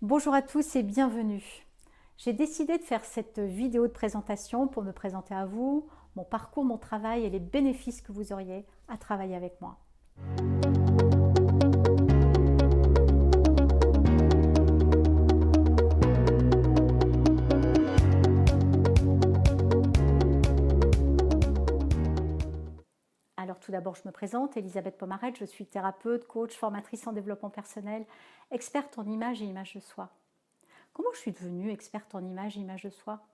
Bonjour à tous et bienvenue. J'ai décidé de faire cette vidéo de présentation pour me présenter à vous, mon parcours, mon travail et les bénéfices que vous auriez à travailler avec moi. Alors tout d'abord, je me présente, Elisabeth Pomarette, je suis thérapeute, coach, formatrice en développement personnel, experte en image et image de soi. Comment je suis devenue experte en image et image de soi?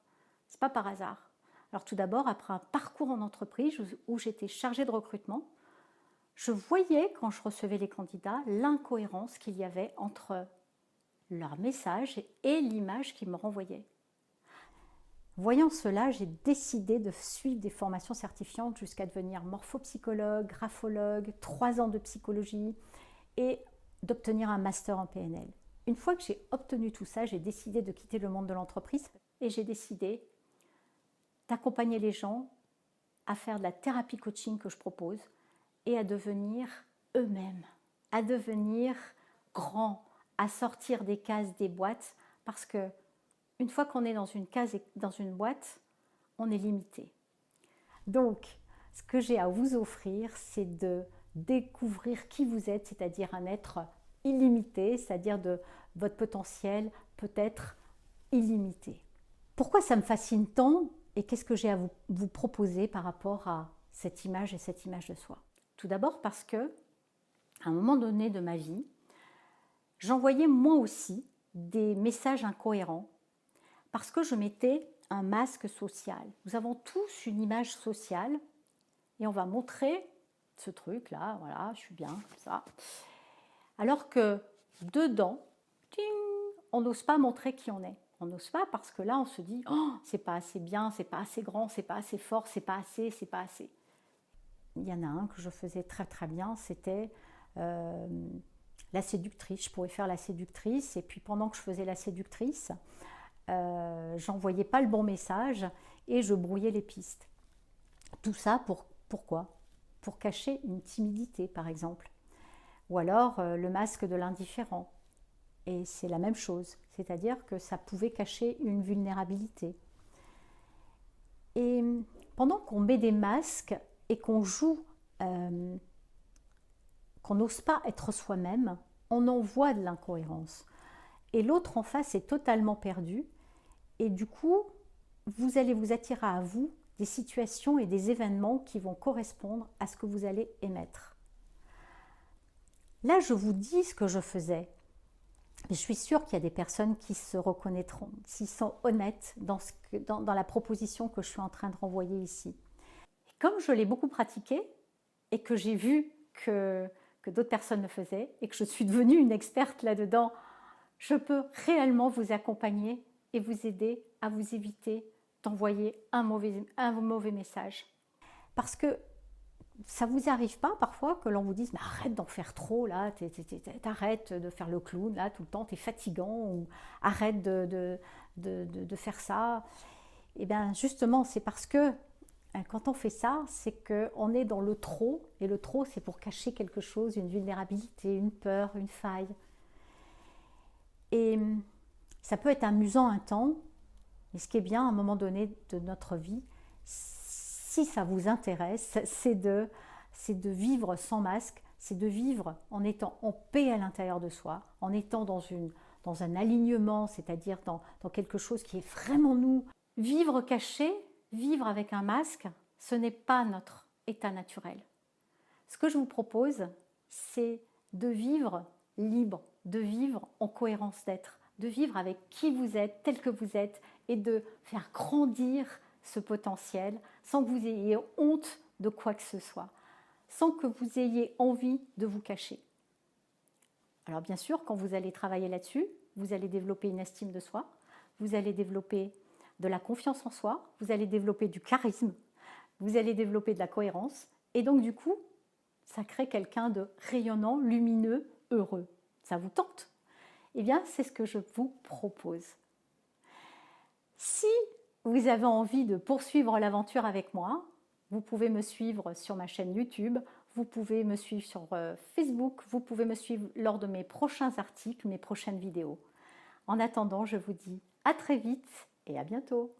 C'est pas par hasard. Alors tout d'abord, après un parcours en entreprise où j'étais chargée de recrutement, je voyais quand je recevais les candidats l'incohérence qu'il y avait entre leur message et l'image qu'ils me renvoyaient. Voyant cela, j'ai décidé de suivre des formations certifiantes jusqu'à devenir morphopsychologue, graphologue, 3 ans de psychologie et d'obtenir un master en PNL. Une fois que j'ai obtenu tout ça, j'ai décidé de quitter le monde de l'entreprise et j'ai décidé d'accompagner les gens à faire de la thérapie coaching que je propose et à devenir eux-mêmes, à devenir grands, à sortir des cases, des boîtes, parce que une fois qu'on est dans une case et dans une boîte, on est limité. Donc, ce que j'ai à vous offrir, c'est de découvrir qui vous êtes, c'est-à-dire un être illimité, c'est-à-dire de votre potentiel peut être illimité. Pourquoi ça me fascine tant et qu'est-ce que j'ai à vous proposer par rapport à cette image et cette image de soi? Tout d'abord parce que, à un moment donné de ma vie, j'envoyais moi aussi des messages incohérents parce que je mettais un masque social. Nous avons tous une image sociale et on va montrer ce truc-là, voilà, je suis bien, comme ça. Alors que dedans, ting, on n'ose pas montrer qui on est. On n'ose pas parce que là, on se dit, oh, c'est pas assez bien, c'est pas assez grand, c'est pas assez fort, c'est pas assez, c'est pas assez. Il y en a un que je faisais très très bien, c'était la séductrice. Je pouvais faire la séductrice et puis pendant que je faisais la séductrice, j'envoyais pas le bon message et je brouillais les pistes. Tout ça pourquoi? Pour cacher une timidité par exemple. Ou alors le masque de l'indifférent. Et c'est la même chose, c'est-à-dire que ça pouvait cacher une vulnérabilité. Et pendant qu'on met des masques et qu'on joue, qu'on n'ose pas être soi-même, on envoie de l'incohérence. Et l'autre en face est totalement perdu. Et du coup, vous allez vous attirer à vous des situations et des événements qui vont correspondre à ce que vous allez émettre. Là, je vous dis ce que je faisais. Mais je suis sûre qu'il y a des personnes qui se reconnaîtront, s'ils sont honnêtes dans la proposition que je suis en train de renvoyer ici. Et comme je l'ai beaucoup pratiqué et que j'ai vu que d'autres personnes le faisaient et que je suis devenue une experte là-dedans, je peux réellement vous accompagner et vous aider à vous éviter d'envoyer un mauvais message. Parce que ça vous arrive pas parfois que l'on vous dise mais arrête d'en faire trop là, t'arrêtes de faire le clown là tout le temps, t'es fatigant, ou arrête de faire ça. Et bien justement c'est parce que quand on fait ça, c'est qu'on est dans le trop, et le trop c'est pour cacher quelque chose, une vulnérabilité, une peur, une faille. Et ça peut être amusant un temps, mais ce qui est bien à un moment donné de notre vie, si ça vous intéresse, c'est de vivre sans masque, c'est de vivre en étant en paix à l'intérieur de soi, en étant dans un alignement, c'est-à-dire dans quelque chose qui est vraiment nous. Vivre caché, vivre avec un masque, ce n'est pas notre état naturel. Ce que je vous propose, c'est de vivre libre, de vivre en cohérence d'être, de vivre avec qui vous êtes, tel que vous êtes, et de faire grandir ce potentiel sans que vous ayez honte de quoi que ce soit, sans que vous ayez envie de vous cacher. Alors bien sûr, quand vous allez travailler là-dessus, vous allez développer une estime de soi, vous allez développer de la confiance en soi, vous allez développer du charisme, vous allez développer de la cohérence, et donc du coup, ça crée quelqu'un de rayonnant, lumineux, heureux. Ça vous tente? Eh bien, c'est ce que je vous propose. Si vous avez envie de poursuivre l'aventure avec moi, vous pouvez me suivre sur ma chaîne YouTube, vous pouvez me suivre sur Facebook, vous pouvez me suivre lors de mes prochains articles, mes prochaines vidéos. En attendant, je vous dis à très vite et à bientôt.